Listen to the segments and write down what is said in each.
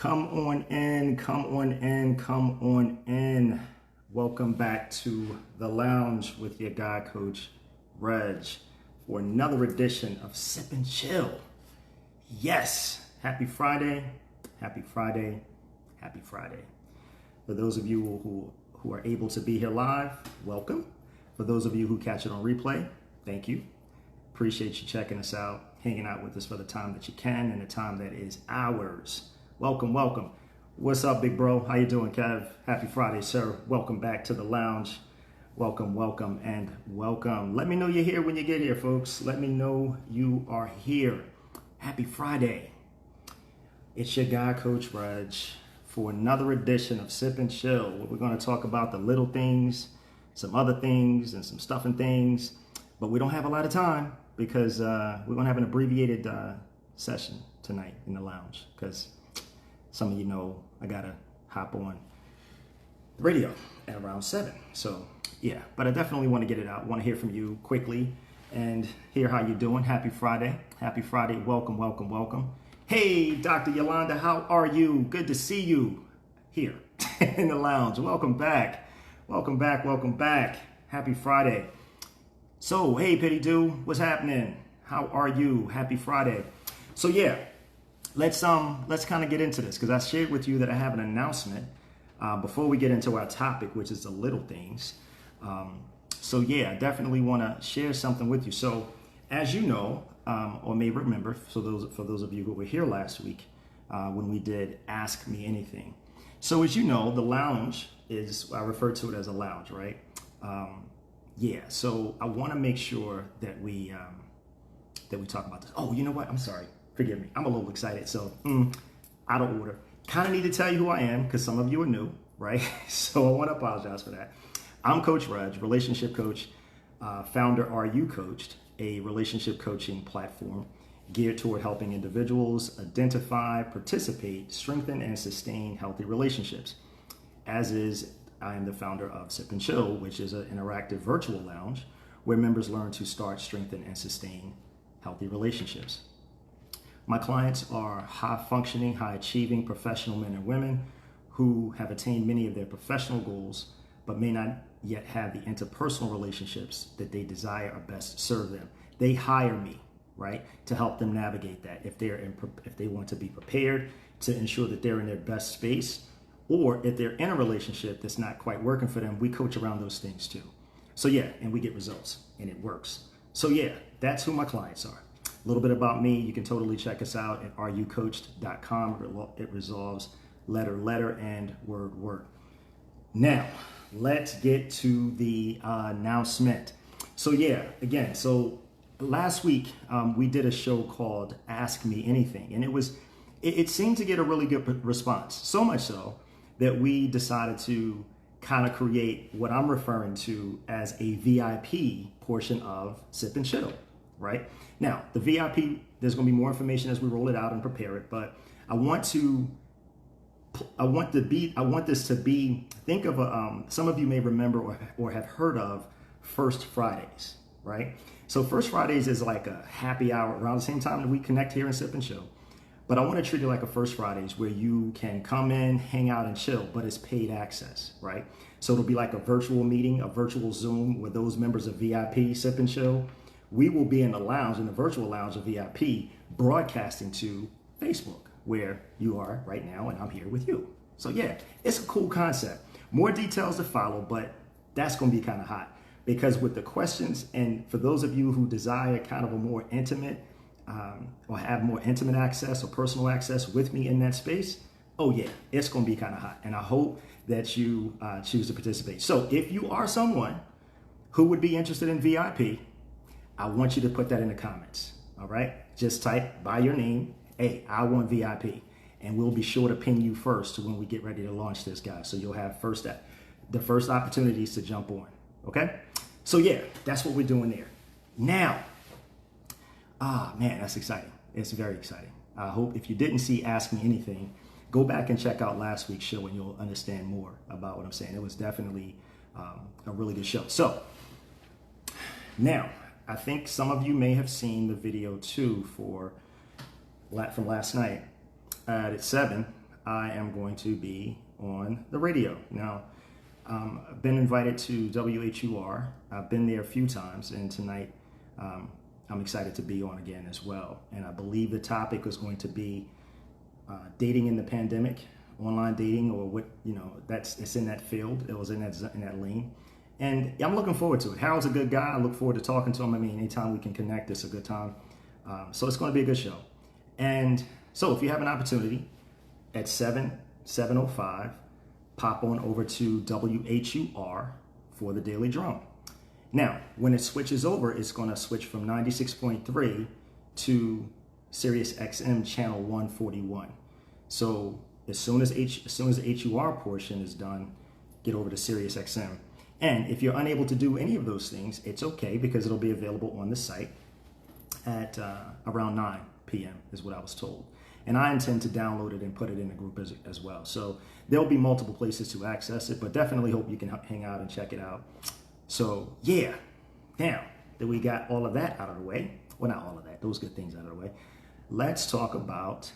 Come on in, come on in, come on in. Welcome back to the lounge with your guy, Coach Reg, for another edition of Sip and Chill. Yes, happy Friday, happy Friday, happy Friday. For those of you who are able to be here live, welcome. For those of you who catch it on replay, thank you. Appreciate you checking us out, hanging out with us for the time that you can and the time that is ours. Welcome, welcome. What's up, big bro? How you doing, Kev? Happy Friday, sir. Welcome back to the lounge. Welcome, welcome, and welcome. Let me know you're here when you get here, folks. Let me know you are here. Happy Friday. It's your guy, Coach Reg, for another edition of Sip and Chill, where we're going to talk about the little things, some other things, and some stuff and things. But we don't have a lot of time because we're going to have an abbreviated session tonight in the lounge because some of you know I got to hop on the radio at around 7. So, yeah, but I definitely want to get it out. I want to hear from you quickly and hear how you're doing. Happy Friday. Happy Friday. Welcome, welcome, welcome. Hey, Dr. Yolanda, how are you? Good to see you here in the lounge. Welcome back. Welcome back. Welcome back. Happy Friday. So, hey, Pity Doo, what's happening? How are you? Happy Friday. So, yeah. Let's kind of get into this because I shared with you that I have an announcement before we get into our topic, which is the little things. So yeah, I definitely want to share something with you. So as you know, or may remember, for those of you who were here last week when we did Ask Me Anything. So as you know, the lounge is, I refer to it as a lounge, right? Yeah. So I want to make sure that we talk about this. Oh, you know what? I'm sorry. Forgive me. I'm a little excited. So out of order. Kind of need to tell you who I am because some of you are new, right? So I want to apologize for that. I'm Coach Reg, relationship coach, founder Are You Coached, a relationship coaching platform geared toward helping individuals identify, participate, strengthen, and sustain healthy relationships. As is, I am the founder of Sip and Chill, which is an interactive virtual lounge where members learn to start, strengthen, and sustain healthy relationships. My clients are high-functioning, high-achieving professional men and women who have attained many of their professional goals, but may not yet have the interpersonal relationships that they desire or best serve them. They hire me, right, to help them navigate that. If they want to be prepared to ensure that they're in their best space, or if they're in a relationship that's not quite working for them, we coach around those things too. So yeah, and we get results, and it works. So yeah, that's who my clients are. A little bit about me, you can totally check us out at areyoucoached.com. It resolves letter, and word. Now, let's get to the announcement. So yeah, again, so last week we did a show called Ask Me Anything, and it seemed to get a really good response. So much so that we decided to kind of create what I'm referring to as a VIP portion of Sip and Chill. Right now, the VIP, there's going to be more information as we roll it out and prepare it. But I want this to be. Think of some of you may remember or have heard of First Fridays, right? So First Fridays is like a happy hour around the same time that we connect here in Sip and Chill. But I want to treat it like a First Fridays where you can come in, hang out, and chill, but it's paid access, right? So it'll be like a virtual meeting, a virtual Zoom with those members of VIP Sip and Chill. We will be in the lounge, in the virtual lounge of VIP, broadcasting to Facebook, where you are right now, and I'm here with you. So yeah, it's a cool concept. More details to follow, but that's going to be kind of hot because with the questions, and for those of you who desire kind of a more intimate or have more intimate access or personal access with me in that space, oh yeah, it's going to be kind of hot. And I hope that you choose to participate. So if you are someone who would be interested in VIP, I want you to put that in the comments, all right? Just type by your name, hey, I want VIP, and we'll be sure to ping you first when we get ready to launch this, guy. So you'll have the first opportunities to jump on, okay? So yeah, that's what we're doing there. Now, man, that's exciting. It's very exciting. I hope if you didn't see Ask Me Anything, go back and check out last week's show and you'll understand more about what I'm saying. It was definitely a really good show. So now, I think some of you may have seen the video too from last night at 7. I am going to be on the radio. Now, I've been invited to WHUR. I've been there a few times, and tonight I'm excited to be on again as well. And I believe the topic is going to be dating in the pandemic, online dating, or what, it's in that field. It was in that lane. And I'm looking forward to it. Harold's a good guy. I look forward to talking to him. I mean, anytime we can connect, it's a good time. So it's going to be a good show. And so if you have an opportunity at 7:05, pop on over to WHUR for the Daily Drum. Now, when it switches over, it's going to switch from 96.3 to Sirius XM channel 141. So as soon as the HUR portion is done, get over to Sirius XM. And if you're unable to do any of those things, it's okay, because it'll be available on the site at around 9 p.m. is what I was told. And I intend to download it and put it in the group as well. So there'll be multiple places to access it, but definitely hope you can hang out and check it out. So yeah, now that we got all of that out of the way, well, not all of that, those good things out of the way, let's talk about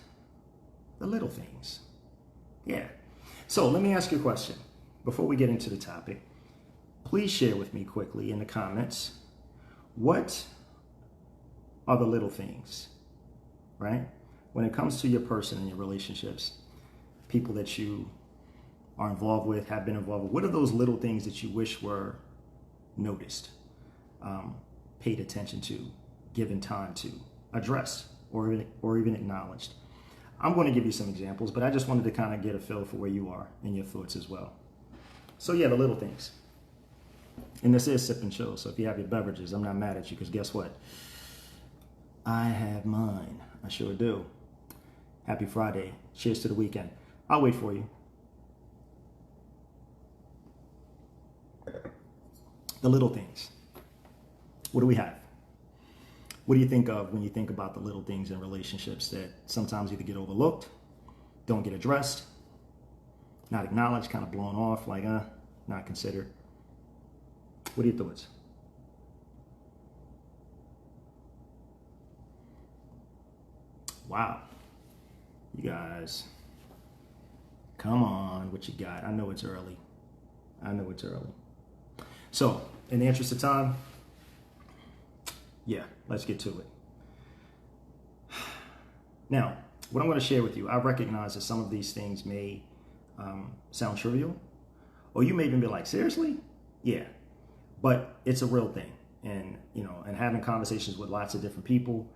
the little things. Yeah. So let me ask you a question before we get into the topic. Please share with me quickly in the comments, what are the little things, right? When it comes to your person and your relationships, people that you are involved with, have been involved with, what are those little things that you wish were noticed, paid attention to, given time to, addressed, or even acknowledged? I'm going to give you some examples, but I just wanted to kind of get a feel for where you are in your thoughts as well. So yeah, the little things. And this is Sip and Chill, so if you have your beverages, I'm not mad at you, because guess what? I have mine. I sure do. Happy Friday. Cheers to the weekend. I'll wait for you. The little things. What do we have? What do you think of when you think about the little things in relationships that sometimes either get overlooked, don't get addressed, not acknowledged, kind of blown off, like, not considered? What are your thoughts? Wow. You guys, come on, what you got? I know it's early. So, in the interest of time, yeah, let's get to it. Now, what I'm going to share with you, I recognize that some of these things may sound trivial, or you may even be like, seriously? Yeah, but it's a real thing. And, and having conversations with lots of different people,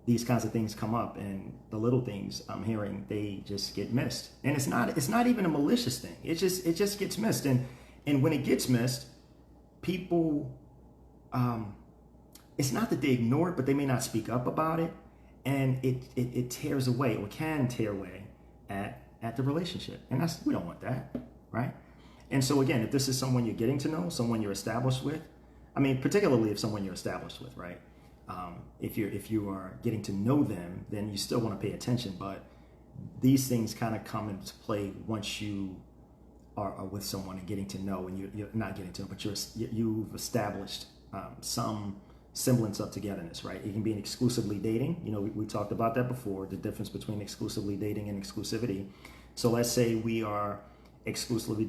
these kinds of things come up, and the little things I'm hearing, they just get missed. And it's not even a malicious thing. It just gets missed. And when it gets missed, people, it's not that they ignore it, but they may not speak up about it. And it tears away, or can tear away at the relationship. And we don't want that, right? And so again, if this is someone you're getting to know, someone you're established with, I mean, particularly if someone you're established with, right? If you are getting to know them, then you still want to pay attention. But these things kind of come into play once you are with someone and getting to know, and you're not getting to know, but you've established some semblance of togetherness, right? It can be an exclusively dating. We talked about that before, the difference between exclusively dating and exclusivity. So let's say we are exclusively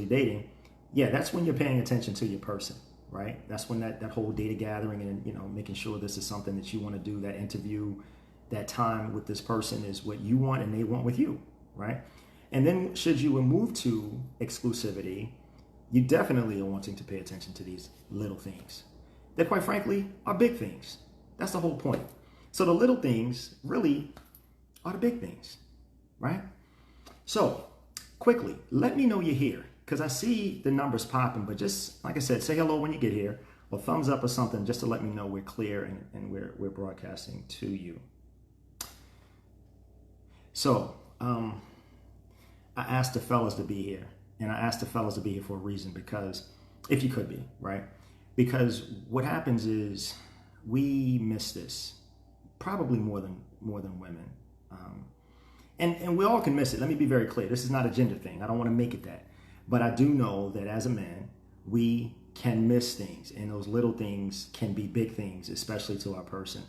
dating. Yeah, that's when you're paying attention to your person, right? That's when that whole data gathering and making sure this is something that you want to do, that interview, that time with this person is what you want and they want with you, right? And then should you move to exclusivity, you definitely are wanting to pay attention to these little things that, quite frankly, are big things. That's the whole point. So the little things really are the big things, right? So quickly, let me know you're here, because I see the numbers popping, but just like I said, say hello when you get here, or thumbs up or something, just to let me know we're clear and we're broadcasting to you. So I asked the fellas to be here, and I asked the fellas to be here for a reason, because if you could be, right? Because what happens is we miss this, probably more than women. And we all can miss it. Let me be very clear. This is not a gender thing. I don't want to make it that. But I do know that as a man, we can miss things. And those little things can be big things, especially to our person.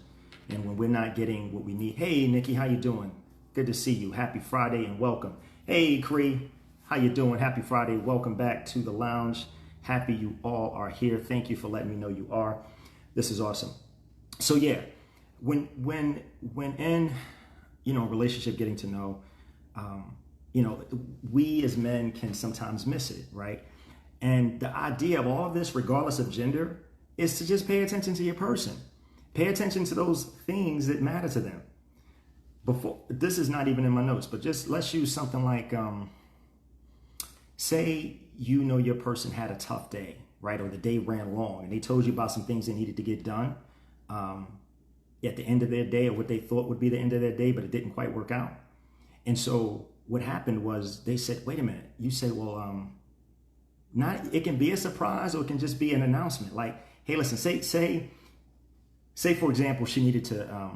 And when we're not getting what we need, hey, Nikki, how you doing? Good to see you. Happy Friday and welcome. Hey, Cree, how you doing? Happy Friday. Welcome back to the lounge. Happy you all are here. Thank you for letting me know you are. This is awesome. So yeah, when in, relationship, getting to know, we as men can sometimes miss it, right? And the idea of all of this, regardless of gender, is to just pay attention to your person. Pay attention to those things that matter to them. This is not even in my notes, but just let's use something like, say, your person had a tough day, right? Or the day ran long and they told you about some things they needed to get done at the end of their day, or what they thought would be the end of their day, but it didn't quite work out. And so what happened was they said, wait a minute. You say, well, it can be a surprise, or it can just be an announcement. Like, hey, listen, say for example, she needed to,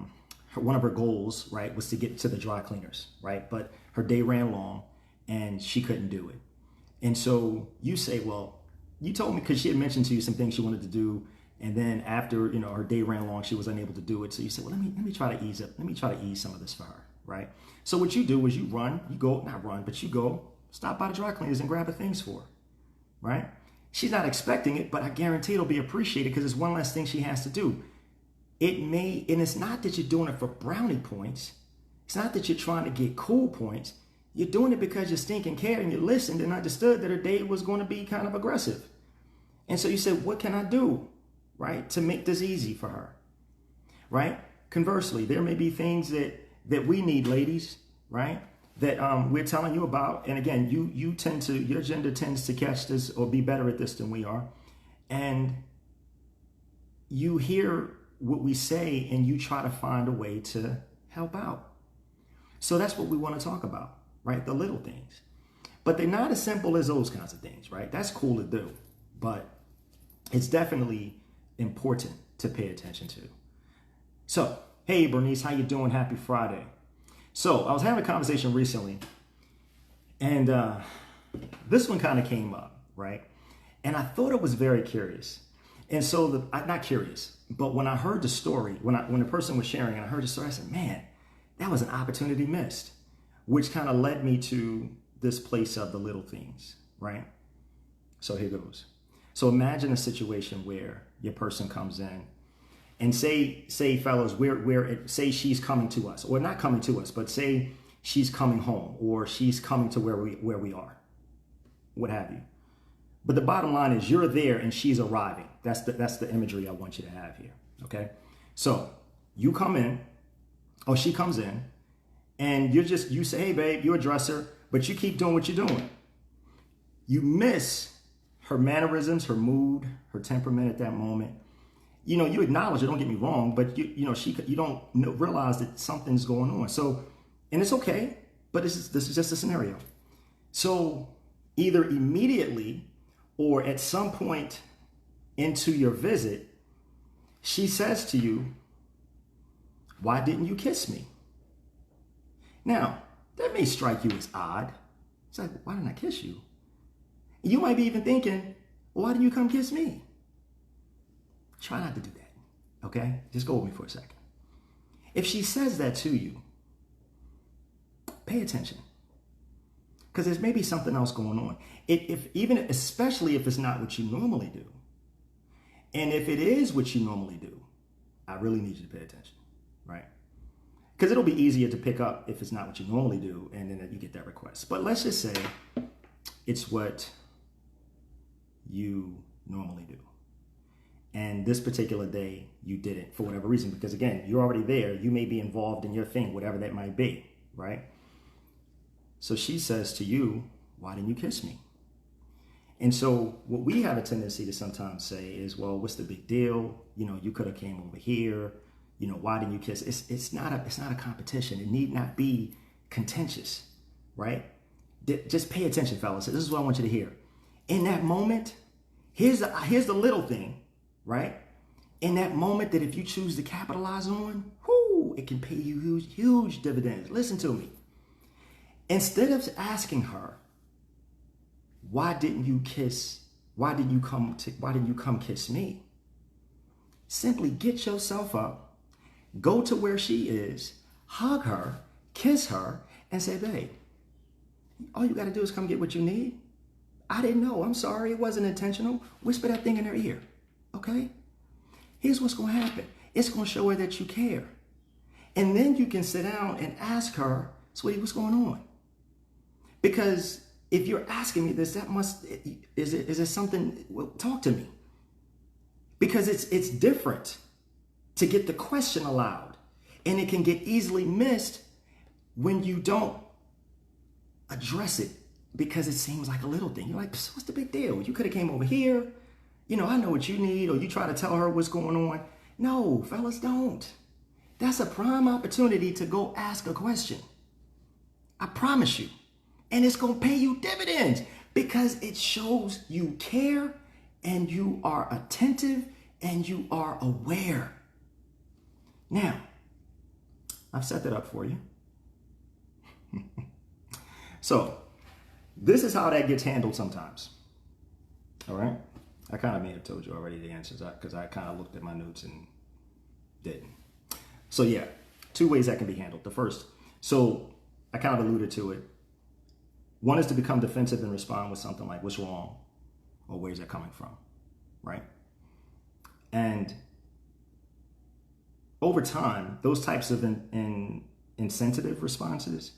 one of her goals, right, was to get to the dry cleaners, right? But her day ran long and she couldn't do it. And so you say, well, you told me, because she had mentioned to you some things she wanted to do. And then after, her day ran long, she was unable to do it. So you said, well, let me try to ease up. Let me try to ease some of this for her, right? So what you do is you go stop by the dry cleaners and grab her things for her, right? She's not expecting it, but I guarantee it'll be appreciated because it's one less thing she has to do. And it's not that you're doing it for brownie points. It's not that you're trying to get cool points. You're doing it because you stinking cared and you listened and understood that her day was going to be kind of aggressive. And so you said, what can I do, right, to make this easy for her, right? Conversely, there may be things that we need, ladies, right, that we're telling you about. And again, your gender tends to catch this or be better at this than we are. And you hear what we say and you try to find a way to help out. So that's what we want to talk about, right? The little things. But they're not as simple as those kinds of things, right? That's cool to do, but it's definitely important to pay attention to. So, hey, Bernice, how you doing? Happy Friday. So I was having a conversation recently, and this one kind of came up, right? And I thought it was very curious. And so, not curious, but when I heard the story, when the person was sharing and I heard the story, I said, man, that was an opportunity missed, which kind of led me to this place of the little things, right? So here goes. So imagine a situation where your person comes in and say fellas, say she's coming to us, or not coming to us, but say she's coming home, or she's coming to where we are, what have you. But the bottom line is you're there and she's arriving. That's the imagery I want you to have here, okay? So you come in, or she comes in, and you say, hey, babe, you address her, but you keep doing what you're doing. You miss her mannerisms, her mood, her temperament at that moment. You acknowledge it, don't get me wrong, but you don't realize that something's going on. So, and it's okay, but this is just a scenario. So either immediately or at some point into your visit, she says to you, why didn't you kiss me? Now, that may strike you as odd. It's like, why didn't I kiss you? You might be even thinking, well, why didn't you come kiss me? Try not to do that, okay? Just go with me for a second. If she says that to you, pay attention. Because there's maybe something else going on. Especially if it's not what you normally do. And if it is what you normally do, I really need you to pay attention, right? Because it'll be easier to pick up if it's not what you normally do, and then you get that request. But let's just say it's what you normally do. And this particular day, you didn't for whatever reason, because again, you're already there. You may be involved in your thing, whatever that might be, right? So she says to you, why didn't you kiss me? And so what we have a tendency to sometimes say is, well, what's the big deal? You could have came over here. Why didn't you kiss? It's not a competition. It need not be contentious, right? Just pay attention, fellas. This is what I want you to hear. In that moment, here's the little thing, right? In that moment that if you choose to capitalize on, it can pay you huge dividends. Listen to me. Instead of asking her, why didn't you come kiss me? Simply get yourself up, go to where she is, hug her, kiss her, and say, babe, all you got to do is come get what you need. I didn't know. I'm sorry. It wasn't intentional. Whisper that thing in her ear. Okay? Here's what's going to happen. It's going to show her that you care. And then you can sit down and ask her, sweetie, what's going on? Because if you're asking me this, is it something, well, talk to me. Because it's different to get the question aloud. And it can get easily missed when you don't address it because it seems like a little thing. You're like, what's the big deal? You could have came over here. I know what you need, or you try to tell her what's going on. No, fellas, don't. That's a prime opportunity to go ask a question. I promise you. And it's going to pay you dividends because it shows you care and you are attentive and you are aware. Now, I've set that up for you. So, this is how that gets handled sometimes. All right? I kind of may have told you already the answers because I kind of looked at my notes and didn't. So, yeah, 2 ways that can be handled. The first, so I kind of alluded to it. One is to become defensive and respond with something like, what's wrong? Or where's that coming from? Right? And over time, those types of insensitive responses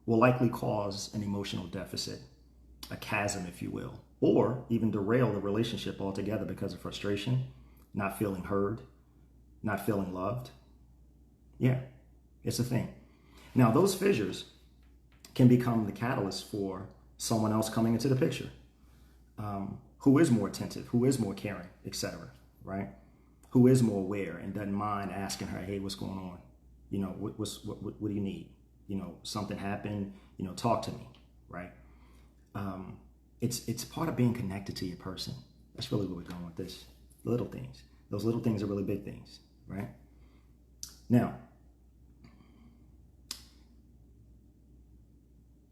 will likely cause an emotional deficit, a chasm, if you will, or even derail the relationship altogether because of frustration, not feeling heard, not feeling loved. Yeah, it's a thing. Now, those fissures can become the catalyst for someone else coming into the picture, who is more attentive, who is more caring, etc., right? Who is more aware and doesn't mind asking her, hey, what's going on? What do you need? Something happened, talk to me, right? It's part of being connected to your person. That's really what we're doing with this. Little things. Those little things are really big things, right? Now,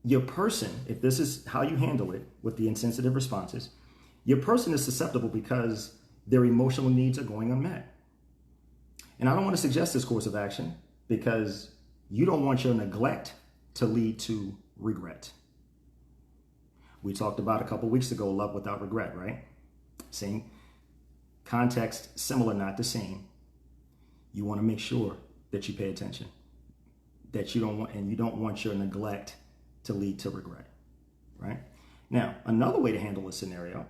your person, if this is how you handle it with the insensitive responses, your person is susceptible because their emotional needs are going unmet. And I don't want to suggest this course of action because you don't want your neglect to lead to regret. We talked about a couple weeks ago, love without regret, right? Same context, similar, not the same. You want to make sure that you pay attention, that you don't want your neglect to lead to regret, right? Now, another way to handle this scenario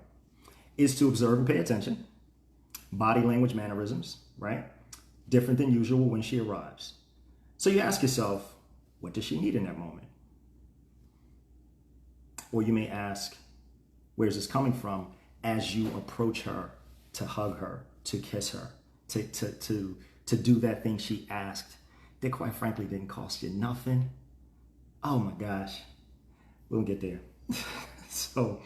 is to observe and pay attention. Body language mannerisms, right? Different than usual when she arrives. So you ask yourself, what does she need in that moment? Or you may ask, where's this coming from as you approach her to hug her, to kiss her, to do that thing she asked that quite frankly didn't cost you nothing. Oh my gosh, we'll get there. So,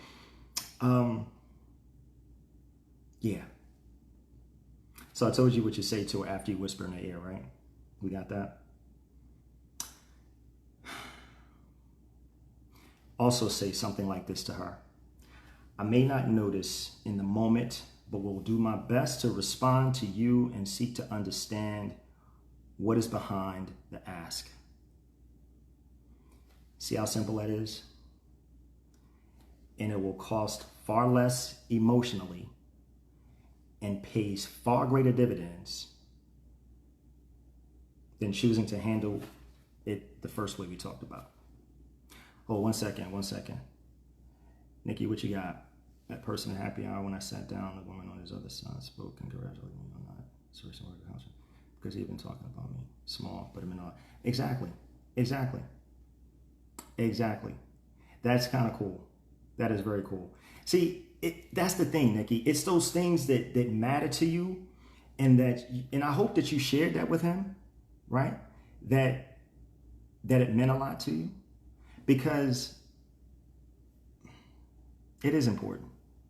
yeah. So I told you what you say to her after you whisper in her ear, right? We got that? Also say something like this to her. I may not notice in the moment, but will do my best to respond to you and seek to understand what is behind the ask. See how simple that is? And it will cost far less emotionally and pays far greater dividends than choosing to handle it the first way we talked about. Oh, one second. Nikki, what you got? That person at happy hour when I sat down, the woman on his other side spoke, congratulating me on that. Because he'd been talking about me. Small, but I'm in awe. Exactly. That's kind of cool. That is very cool. See, that's the thing, Nikki. It's those things that matter to you, and I hope that you shared that with him, right? That it meant a lot to you, because it is important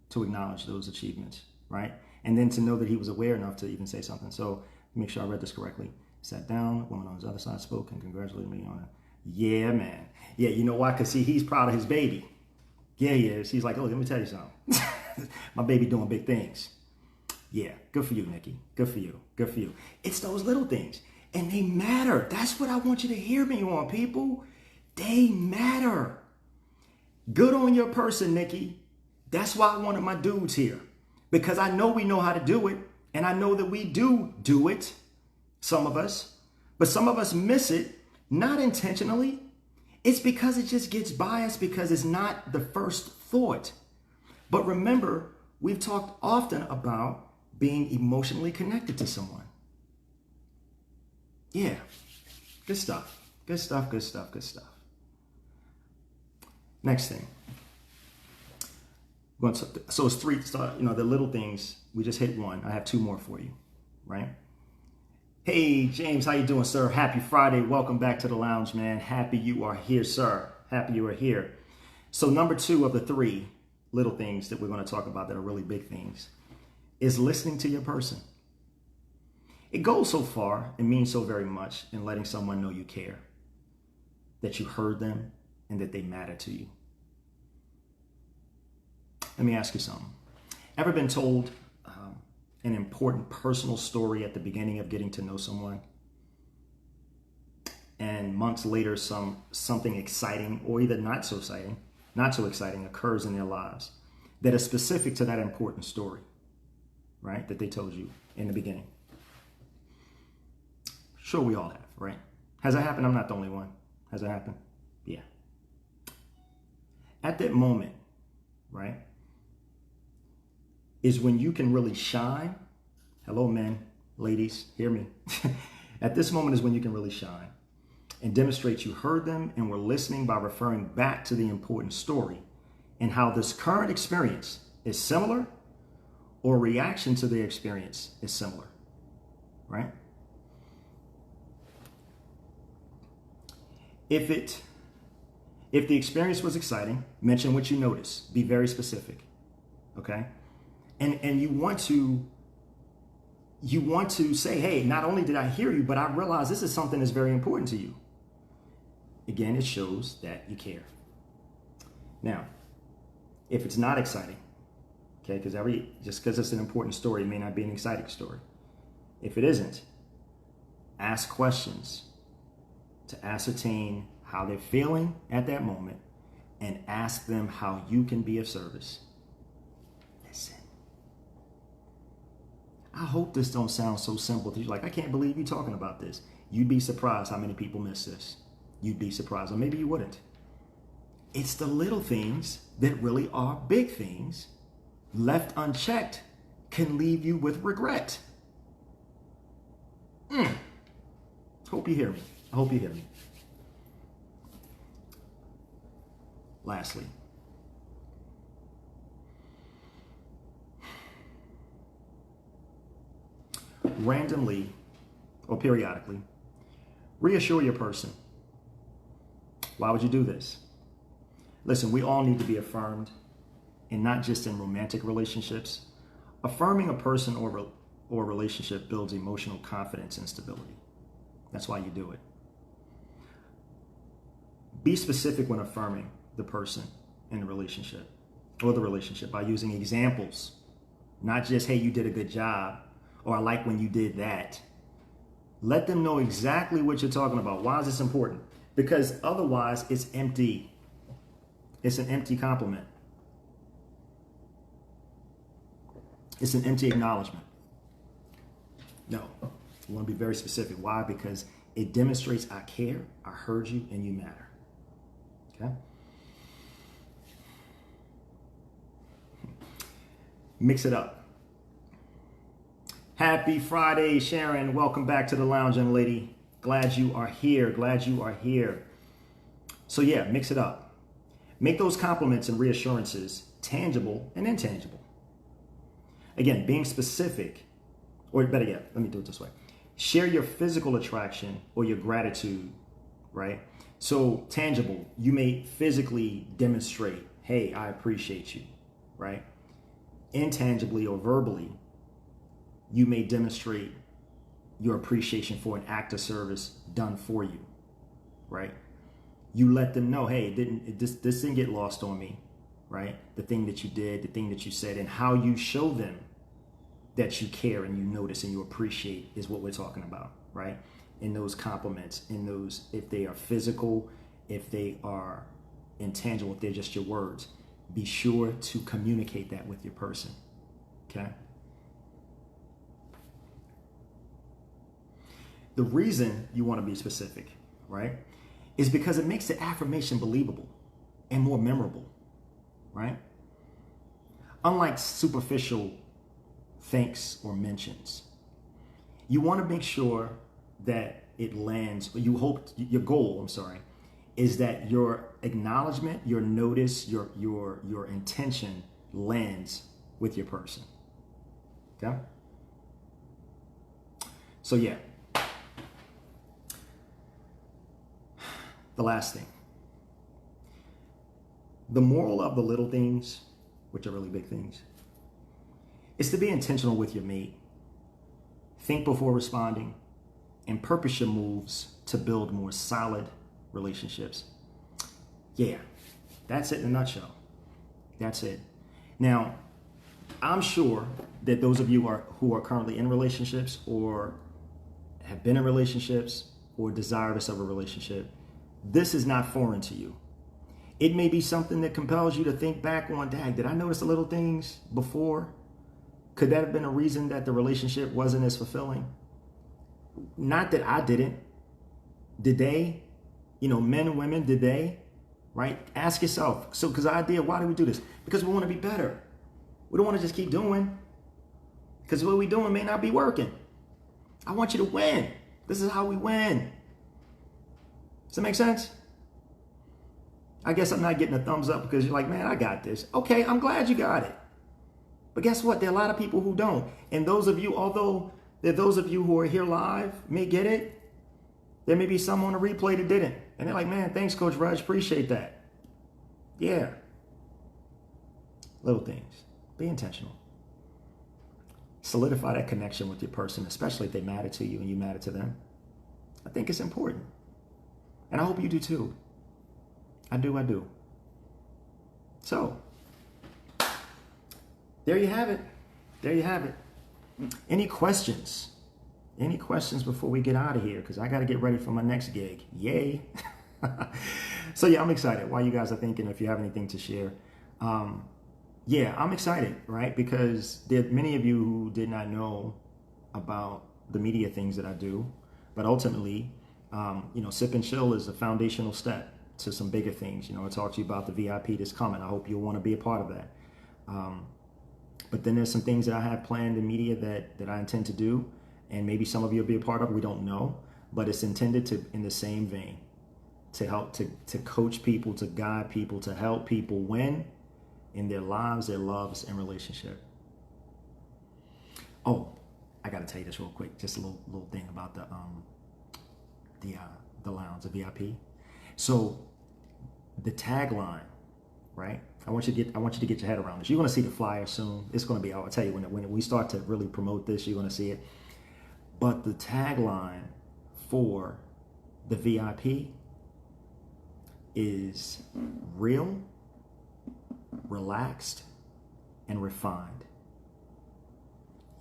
to acknowledge those achievements, right? And then to know that he was aware enough to even say something. So make sure I read this correctly. Sat down, the woman on his other side spoke and congratulated me on it. Yeah, man. Yeah, you know why? Because see, he's proud of his baby. Yeah, he is. He's like, oh, let me tell you something. My baby doing big things. Yeah, good for you, Nikki. Good for you. It's those little things. And they matter. That's what I want you to hear me on, people. They matter. Good on your person, Nikki. That's why I wanted my dudes here. Because I know we know how to do it. And I know that we do it. Some of us. But some of us miss it. Not intentionally. It's because it just gets biased because it's not the first thought. But remember, we've talked often about being emotionally connected to someone. Yeah. Good stuff. Good stuff, good stuff, good stuff. Next thing. So it's three, the little things. We just hit one. I have two more for you, right? Hey, James, how you doing, sir? Happy Friday. Welcome back to the lounge, man. Happy you are here, sir. Happy you are here. So number two of the three little things that we're going to talk about that are really big things is listening to your person. It goes so far and means so very much in letting someone know you care, that you heard them, and that they matter to you. Let me ask you something. Ever been told an important personal story at the beginning of getting to know someone, and months later something exciting or either not so exciting occurs in their lives that is specific to that important story, right? That they told you in the beginning. Sure, we all have, right? Has it happened? I'm not the only one. Has it happened? Yeah. At that moment, right, is when you can really shine. Hello, men, ladies, hear me. At this moment is when you can really shine and demonstrate you heard them and were listening by referring back to the important story and how this current experience is similar or reaction to the experience is similar, right? If the experience was exciting, mention what you noticed. Be very specific, okay? And you want to say, hey, not only did I hear you, but I realize this is something that's very important to you. Again, it shows that you care. Now, if it's not exciting, okay, just because it's an important story, it may not be an exciting story. If it isn't, ask questions to ascertain how they're feeling at that moment and ask them how you can be of service. Listen. I hope this don't sound so simple to you. Like, I can't believe you're talking about this. You'd be surprised how many people miss this. You'd be surprised, or maybe you wouldn't. It's the little things that really are big things. Left unchecked can leave you with regret. Hope you hear me. I hope you hear me. Lastly, randomly or periodically, reassure your person. Why would you do this? Listen, we all need to be affirmed, and not just in romantic relationships. Affirming a person or relationship builds emotional confidence and stability. That's why you do it. Be specific when affirming the person in the relationship or the relationship by using examples, not just, hey, you did a good job, or I like when you did that. Let them know exactly what you're talking about. Why is this important? Because otherwise it's empty. It's an empty compliment. It's an empty acknowledgement. No, you want to be very specific. Why? Because it demonstrates I care, I heard you, and you matter. Okay? Mix it up. Happy Friday, Sharon. Welcome back to the lounge, young lady. Glad you are here. Glad you are here. So yeah, mix it up. Make those compliments and reassurances tangible and intangible. Again, being specific, or better yet, let me do it this way. Share your physical attraction or your gratitude, right? So tangible, you may physically demonstrate, hey, I appreciate you, right? Intangibly or verbally, you may demonstrate your appreciation for an act of service done for you, right? You let them know, hey, this didn't get lost on me, right? The thing that you did, the thing that you said, and how you show them that you care and you notice and you appreciate is what we're talking about, right? in those compliments, in those, if they are physical, if they are intangible, if they're just your words, be sure to communicate that with your person, okay? The reason you want to be specific, right, is because it makes the affirmation believable and more memorable, right? Unlike superficial thanks or mentions, you want to make sure that it lands, or you hope, your goal, is that your acknowledgement, your notice, your intention lands with your person. Okay? So yeah. The last thing. The moral of the little things, which are really big things, is to be intentional with your mate. Think before responding, and purpose your moves to build more solid relationships. Yeah, that's it in a nutshell. That's it. Now, I'm sure that those of you who are currently in relationships or have been in relationships or desirous of a relationship, this is not foreign to you. It may be something that compels you to think back on, dang, did I notice the little things before? Could that have been a reason that the relationship wasn't as fulfilling? Not that I didn't. Did they? Men and women, did they? Right? Ask yourself. So, because the idea, why do we do this? Because we want to be better. We don't want to just keep doing. Because what we're doing may not be working. I want you to win. This is how we win. Does that make sense? I guess I'm not getting a thumbs up because you're like, man, I got this. Okay, I'm glad you got it. But guess what? There are a lot of people who don't. And those of you, although there are those of you who are here live may get it, there may be some on the replay that didn't. And they're like, man, thanks, Coach Reg. Appreciate that. Yeah. Little things. Be intentional. Solidify that connection with your person, especially if they matter to you and you matter to them. I think it's important. And I hope you do too. I do. So, there you have it. Any questions? Any questions before we get out of here? Because I got to get ready for my next gig. Yay. So yeah, I'm excited. While you guys are thinking, if you have anything to share. Yeah, I'm excited, right? Because there are many of you who did not know about the media things that I do. But ultimately, Sip and Chill is a foundational step to some bigger things. I talked to you about the VIP that's coming. I hope you'll want to be a part of that. But then there's some things that I have planned in media that I intend to do, and maybe some of you will be a part of. We don't know, but it's intended to, in the same vein, to help to coach people, to guide people, to help people win in their lives, their loves, and relationship. Oh, I got to tell you this real quick. Just a little thing about the lounge, the VIP. So the tagline, right? I want you to get your head around this. You're going to see the flyer soon. It's going to be, I'll tell you, when we start to really promote this, you're going to see it. But the tagline for the VIP is real, relaxed, and refined.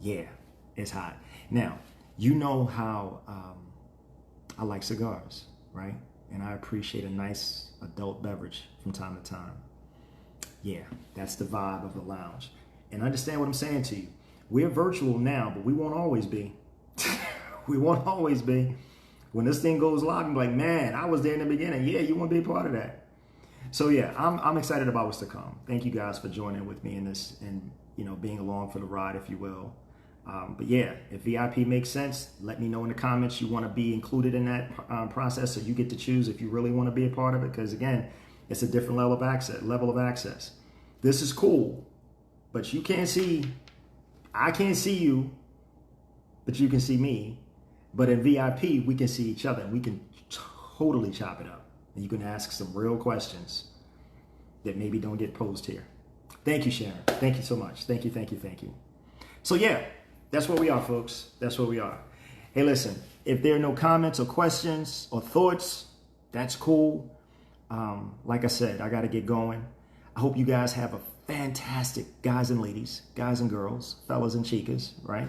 Yeah, it's hot. Now, you know how I like cigars, right? And I appreciate a nice adult beverage from time to time. Yeah, that's the vibe of the lounge. And understand what I'm saying to you. We're virtual now, but we won't always be. We won't always be. When this thing goes live, I'm like, man, I was there in the beginning. Yeah, you want to be a part of that. So yeah, I'm excited about what's to come. Thank you guys for joining with me in this and being along for the ride, if you will. But yeah, if VIP makes sense, let me know in the comments you want to be included in that process, so you get to choose if you really want to be a part of it. Because again, it's a different level of access. This is cool, but you can't see. I can't see you, but you can see me. But in VIP, we can see each other and we can totally chop it up. And you can ask some real questions that maybe don't get posed here. Thank you, Sharon. Thank you so much. Thank you. So yeah, that's where we are, folks. That's where we are. Hey, listen, if there are no comments or questions or thoughts, that's cool. Like I said, I got to get going. I hope you guys have a fantastic, guys and ladies, guys and girls, fellas and chicas, right?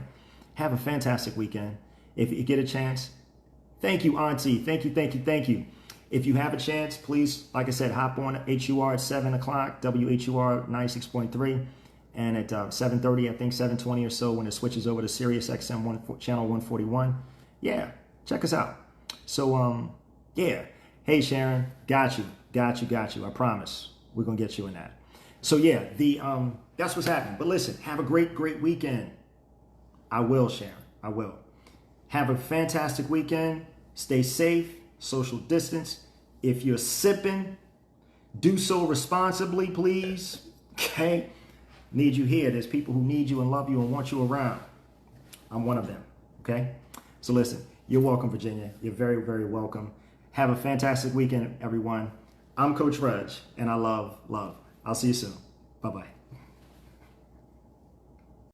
Have a fantastic weekend. If you get a chance, Thank you, Auntie. Thank you, thank you, thank you. If you have a chance, please, like I said, hop on HUR at 7 o'clock, WHUR 96.3. And at 7:30, I think 7:20 or so, when it switches over to Sirius XM channel 141. Yeah, check us out. So, yeah. Hey, Sharon, got you. I promise we're going to get you in that. So, yeah, that's what's happening. But listen, have a great, great weekend. I will, Sharon. I will. Have a fantastic weekend. Stay safe. Social distance. If you're sipping, do so responsibly, please. Okay? Need you here. There's people who need you and love you and want you around. I'm one of them. Okay? So listen, you're welcome, Virginia. You're very, very welcome. Have a fantastic weekend, everyone. I'm Coach Reg, and I love love. I'll see you soon. Bye-bye.